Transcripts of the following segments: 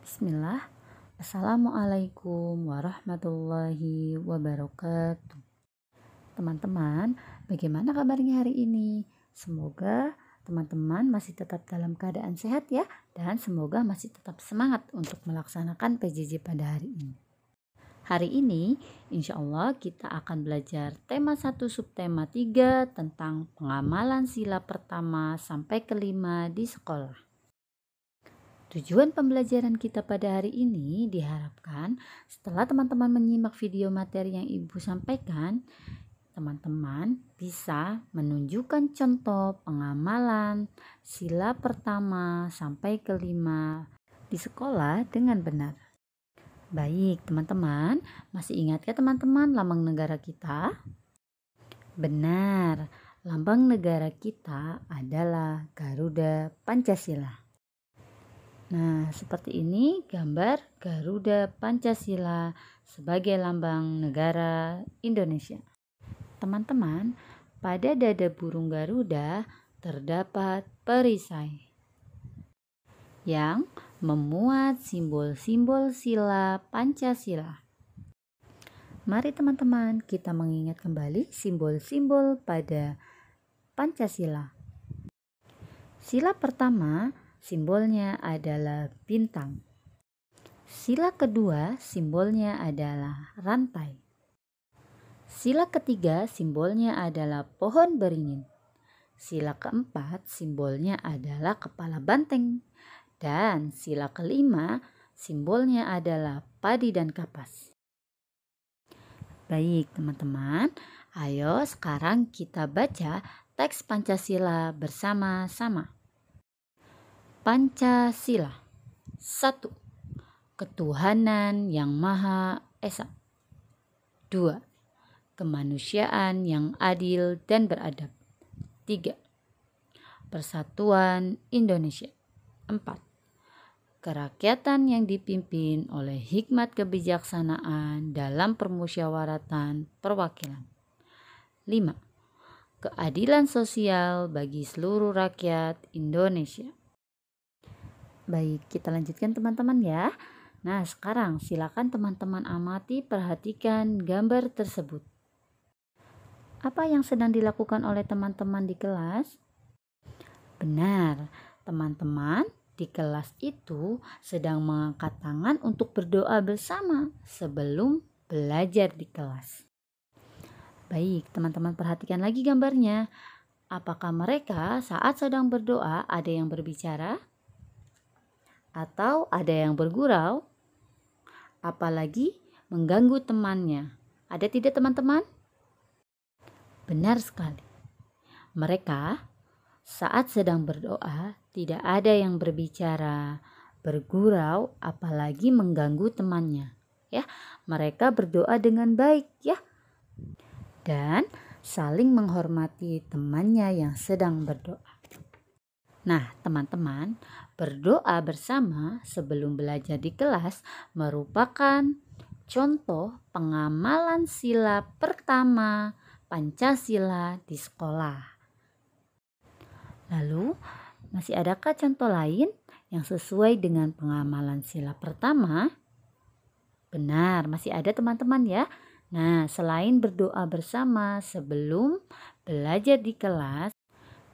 Bismillah. Assalamualaikum warahmatullahi wabarakatuh. Teman-teman, bagaimana kabarnya hari ini? Semoga teman-teman masih tetap dalam keadaan sehat ya, dan semoga masih tetap semangat untuk melaksanakan PJJ pada hari ini. Hari ini insya Allah kita akan belajar tema 1 subtema 3 tentang pengamalan sila pertama sampai kelima di sekolah. Tujuan pembelajaran kita pada hari ini diharapkan setelah teman-teman menyimak video materi yang Ibu sampaikan, teman-teman bisa menunjukkan contoh pengamalan sila pertama sampai kelima di sekolah dengan benar. Baik teman-teman, masih ingatkah teman-teman lambang negara kita? Benar, lambang negara kita adalah Garuda Pancasila. Nah, seperti ini gambar Garuda Pancasila sebagai lambang negara Indonesia. Teman-teman, pada dada burung Garuda terdapat perisai yang memuat simbol-simbol sila Pancasila. Mari teman-teman kita mengingat kembali simbol-simbol pada Pancasila. Sila pertama simbolnya adalah bintang. Sila kedua simbolnya adalah rantai. Sila ketiga simbolnya adalah pohon beringin. Sila keempat simbolnya adalah kepala banteng. Dan sila kelima simbolnya adalah padi dan kapas. Baik teman-teman, ayo sekarang kita baca teks Pancasila bersama-sama. Pancasila. 1. Ketuhanan yang Maha Esa. 2. Kemanusiaan yang adil dan beradab. 3. Persatuan Indonesia. 4. Kerakyatan yang dipimpin oleh hikmat kebijaksanaan dalam permusyawaratan perwakilan. 5. Keadilan sosial bagi seluruh rakyat Indonesia. Baik, kita lanjutkan teman-teman ya. Nah, sekarang silakan teman-teman amati, perhatikan gambar tersebut. Apa yang sedang dilakukan oleh teman-teman di kelas? Benar, teman-teman di kelas itu sedang mengangkat tangan untuk berdoa bersama sebelum belajar di kelas. Baik, teman-teman perhatikan lagi gambarnya. Apakah mereka saat sedang berdoa ada yang berbicara? Atau ada yang bergurau? Apalagi mengganggu temannya. Ada tidak teman-teman? Benar sekali. Mereka saat sedang berdoa tidak ada yang berbicara, bergurau, apalagi mengganggu temannya. Ya, mereka berdoa dengan baik ya. Dan saling menghormati temannya yang sedang berdoa. Nah, teman-teman, berdoa bersama sebelum belajar di kelas merupakan contoh pengamalan sila pertama Pancasila di sekolah. Lalu, masih adakah contoh lain yang sesuai dengan pengamalan sila pertama? Benar, masih ada teman-teman ya. Nah, selain berdoa bersama sebelum belajar di kelas,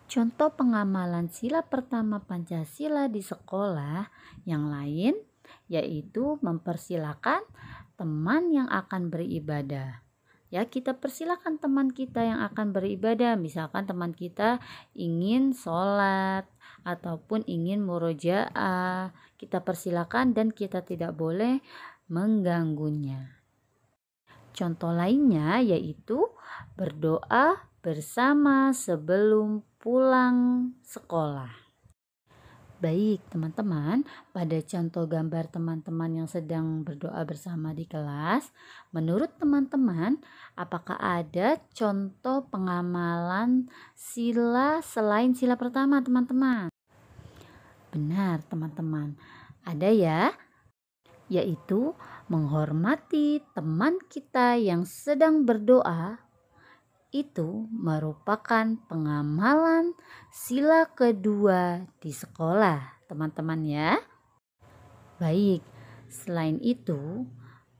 contoh pengamalan sila pertama Pancasila di sekolah yang lain yaitu mempersilakan teman yang akan beribadah. Ya, kita persilakan teman kita yang akan beribadah. Misalkan teman kita ingin sholat ataupun ingin murojaah, kita persilakan dan kita tidak boleh mengganggunya. Contoh lainnya yaitu berdoa bersama sebelum pulang sekolah. Baik teman-teman, pada contoh gambar teman-teman yang sedang berdoa bersama di kelas, menurut teman-teman apakah ada contoh pengamalan sila selain sila pertama teman-teman? Benar teman-teman, ada ya, yaitu menghormati teman kita yang sedang berdoa. Itu merupakan pengamalan sila kedua di sekolah, teman-teman ya. Baik, selain itu,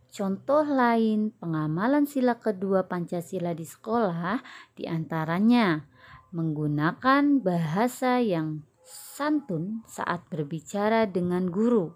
contoh lain pengamalan sila kedua Pancasila di sekolah diantaranya menggunakan bahasa yang santun saat berbicara dengan guru.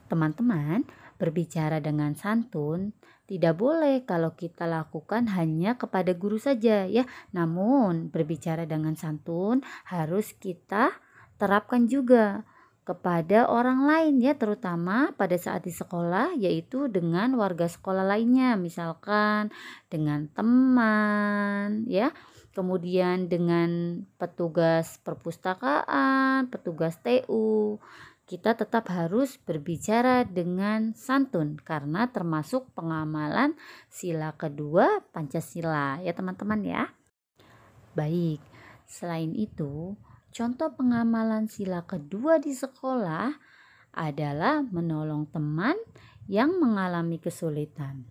Teman-teman, berbicara dengan santun tidak boleh kalau kita lakukan hanya kepada guru saja ya. Namun, berbicara dengan santun harus kita terapkan juga kepada orang lain ya, terutama pada saat di sekolah, yaitu dengan warga sekolah lainnya, misalkan dengan teman ya, kemudian dengan petugas perpustakaan, petugas TU. Kita tetap harus berbicara dengan santun karena termasuk pengamalan sila kedua Pancasila ya teman-teman ya. Baik, selain itu, contoh pengamalan sila kedua di sekolah adalah menolong teman yang mengalami kesulitan.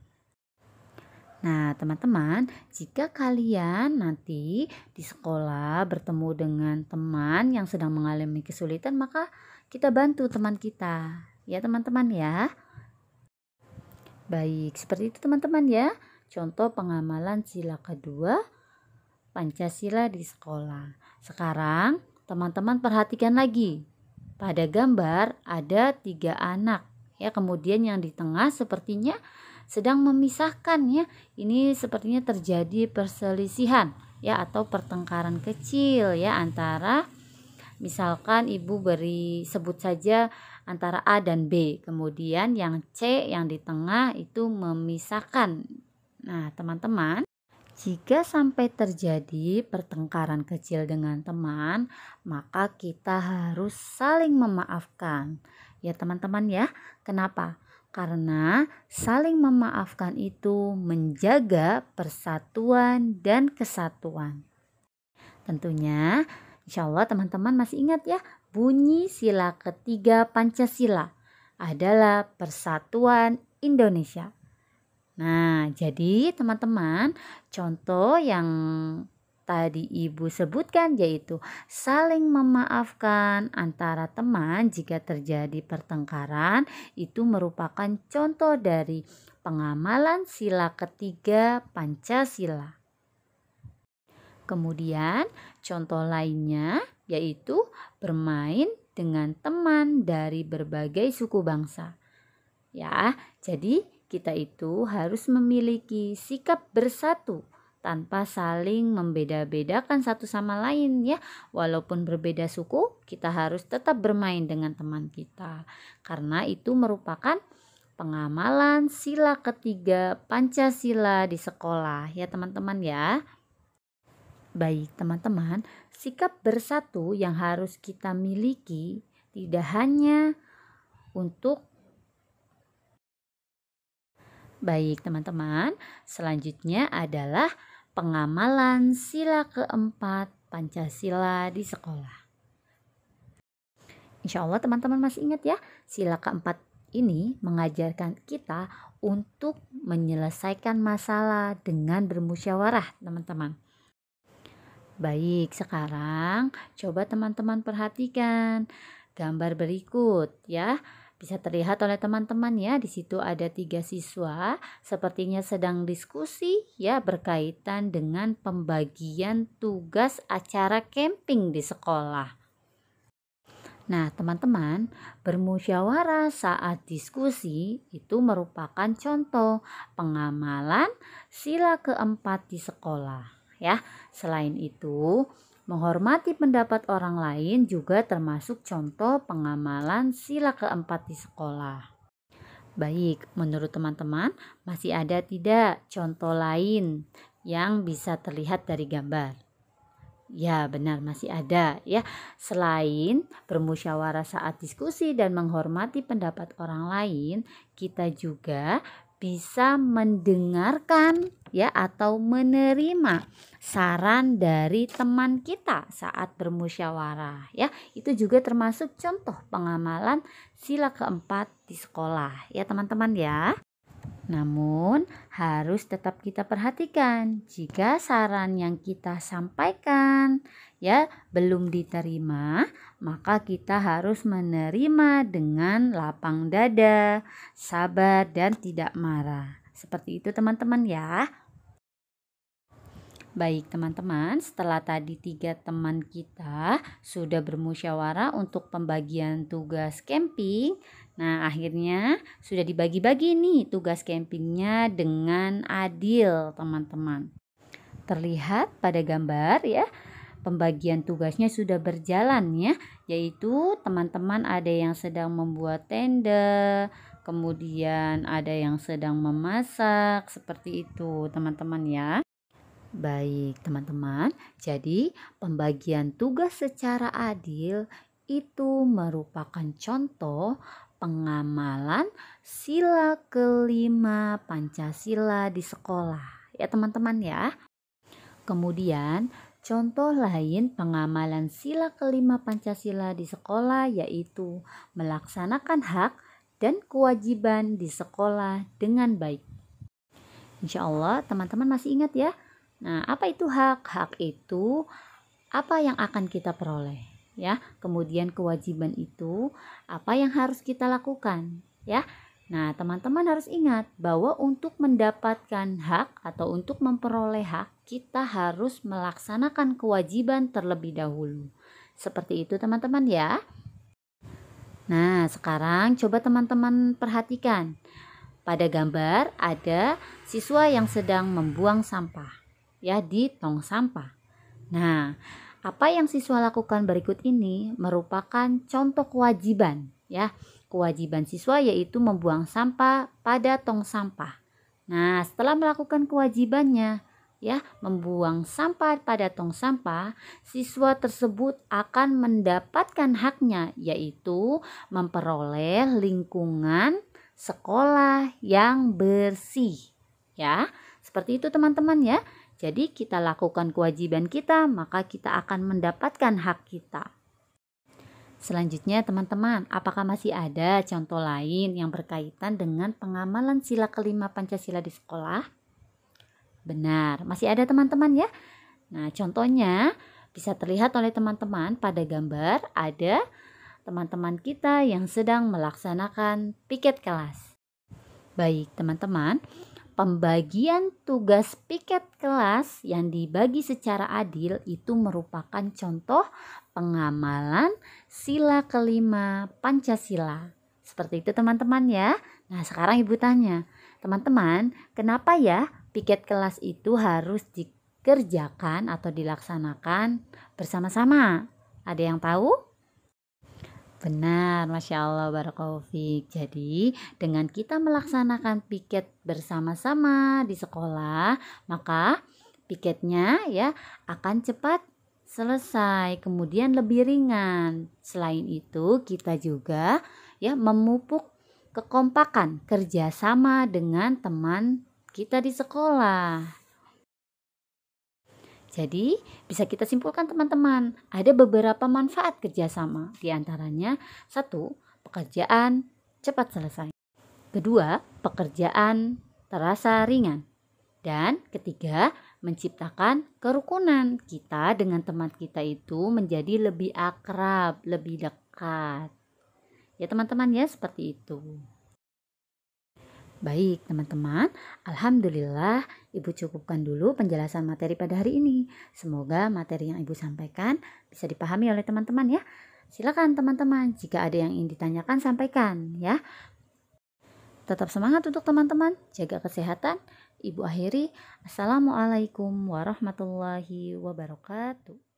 Nah, teman-teman, jika kalian nanti di sekolah bertemu dengan teman yang sedang mengalami kesulitan, maka kita bantu teman kita. Ya, teman-teman ya. Baik, seperti itu teman-teman ya. Contoh pengamalan sila kedua Pancasila di sekolah. Sekarang, teman-teman perhatikan lagi. Pada gambar ada 3 anak. Ya, kemudian yang di tengah sepertinya sedang memisahkan ya. Ini sepertinya terjadi perselisihan ya atau pertengkaran kecil ya antara, misalkan ibu beri sebut saja antara A dan B. Kemudian yang C yang di tengah itu memisahkan. Nah, teman-teman, jika sampai terjadi pertengkaran kecil dengan teman, maka kita harus saling memaafkan. Ya, teman-teman ya. Kenapa? Karena saling memaafkan itu menjaga persatuan dan kesatuan. Tentunya, insya Allah teman-teman masih ingat ya, bunyi sila ketiga Pancasila adalah Persatuan Indonesia. Nah, jadi teman-teman, contoh yang tadi Ibu sebutkan yaitu saling memaafkan antara teman jika terjadi pertengkaran, itu merupakan contoh dari pengamalan sila ketiga Pancasila. Kemudian contoh lainnya yaitu bermain dengan teman dari berbagai suku bangsa. Ya, jadi kita itu harus memiliki sikap bersatu tanpa saling membeda-bedakan satu sama lain ya. Walaupun berbeda suku, kita harus tetap bermain dengan teman kita. Karena itu merupakan pengamalan sila ketiga Pancasila di sekolah ya teman-teman ya. Baik teman-teman, sikap bersatu yang harus kita miliki tidak hanya untuk Baik teman-teman, selanjutnya adalah pengamalan sila keempat Pancasila di sekolah. Insya Allah teman-teman masih ingat ya, sila keempat ini mengajarkan kita untuk menyelesaikan masalah dengan bermusyawarah teman-teman. Baik, sekarang coba teman-teman perhatikan gambar berikut ya. Bisa terlihat oleh teman-teman ya, di situ ada 3 siswa sepertinya sedang diskusi ya berkaitan dengan pembagian tugas acara camping di sekolah. Nah, teman-teman, bermusyawarah saat diskusi itu merupakan contoh pengamalan sila keempat di sekolah ya. Selain itu, menghormati pendapat orang lain juga termasuk contoh pengamalan sila keempat di sekolah. Baik, menurut teman-teman masih ada tidak contoh lain yang bisa terlihat dari gambar? Ya, benar masih ada ya. Selain bermusyawarah saat diskusi dan menghormati pendapat orang lain, kita juga bisa mendengarkan ya atau menerima saran dari teman kita saat bermusyawarah ya. Itu juga termasuk contoh pengamalan sila keempat di sekolah ya teman-teman ya. Namun harus tetap kita perhatikan jika saran yang kita sampaikan ya belum diterima, maka kita harus menerima dengan lapang dada, sabar dan tidak marah. Seperti itu teman-teman ya. Baik teman-teman, setelah tadi 3 teman kita sudah bermusyawarah untuk pembagian tugas camping. Nah, akhirnya sudah dibagi-bagi nih tugas campingnya dengan adil teman-teman. Terlihat pada gambar ya, pembagian tugasnya sudah berjalan ya, yaitu teman-teman ada yang sedang membuat tenda, kemudian ada yang sedang memasak, seperti itu teman-teman ya. Baik teman-teman, jadi pembagian tugas secara adil itu merupakan contoh pengamalan sila kelima Pancasila di sekolah ya teman-teman ya. Kemudian contoh lain pengamalan sila kelima Pancasila di sekolah yaitu melaksanakan hak dan kewajiban di sekolah dengan baik. Insya Allah teman-teman masih ingat ya. Nah, apa itu hak? Hak itu apa yang akan kita peroleh, ya. Kemudian kewajiban itu apa yang harus kita lakukan, ya. Nah, teman-teman harus ingat bahwa untuk mendapatkan hak atau untuk memperoleh hak, kita harus melaksanakan kewajiban terlebih dahulu. Seperti itu teman-teman ya. Nah, sekarang coba teman-teman perhatikan. Pada gambar ada siswa yang sedang membuang sampah ya di tong sampah. Nah, apa yang siswa lakukan berikut ini merupakan contoh kewajiban ya. Kewajiban siswa yaitu membuang sampah pada tong sampah. Nah, setelah melakukan kewajibannya ya, membuang sampah pada tong sampah, siswa tersebut akan mendapatkan haknya yaitu memperoleh lingkungan sekolah yang bersih ya. Seperti itu teman-teman ya. Jadi kita lakukan kewajiban kita, maka kita akan mendapatkan hak kita. Selanjutnya teman-teman, apakah masih ada contoh lain yang berkaitan dengan pengamalan sila kelima Pancasila di sekolah? Benar, masih ada teman-teman ya. Nah, contohnya bisa terlihat oleh teman-teman pada gambar ada teman-teman kita yang sedang melaksanakan piket kelas. Baik teman-teman, pembagian tugas piket kelas yang dibagi secara adil itu merupakan contoh pengamalan sila kelima Pancasila. Seperti itu teman-teman ya. Nah, sekarang Ibu tanya, teman-teman, kenapa ya piket kelas itu harus dikerjakan atau dilaksanakan bersama-sama? Ada yang tahu? Benar, Masya Allah, Barakallahu Fik. Jadi, dengan kita melaksanakan piket bersama-sama di sekolah, maka piketnya ya akan cepat selesai, kemudian lebih ringan. Selain itu, kita juga ya memupuk kekompakan kerjasama dengan teman kita di sekolah. Jadi bisa kita simpulkan teman-teman, ada beberapa manfaat kerjasama. Di antaranya, 1. Pekerjaan cepat selesai. 2. Pekerjaan terasa ringan. Dan ketiga, menciptakan kerukunan. Kita dengan teman kita itu menjadi lebih akrab, lebih dekat. Ya teman-teman ya, seperti itu. Baik teman-teman, Alhamdulillah Ibu cukupkan dulu penjelasan materi pada hari ini. Semoga materi yang Ibu sampaikan bisa dipahami oleh teman-teman ya. Silakan teman-teman, jika ada yang ingin ditanyakan sampaikan ya. Tetap semangat untuk teman-teman, jaga kesehatan. Ibu akhiri, Assalamualaikum warahmatullahi wabarakatuh.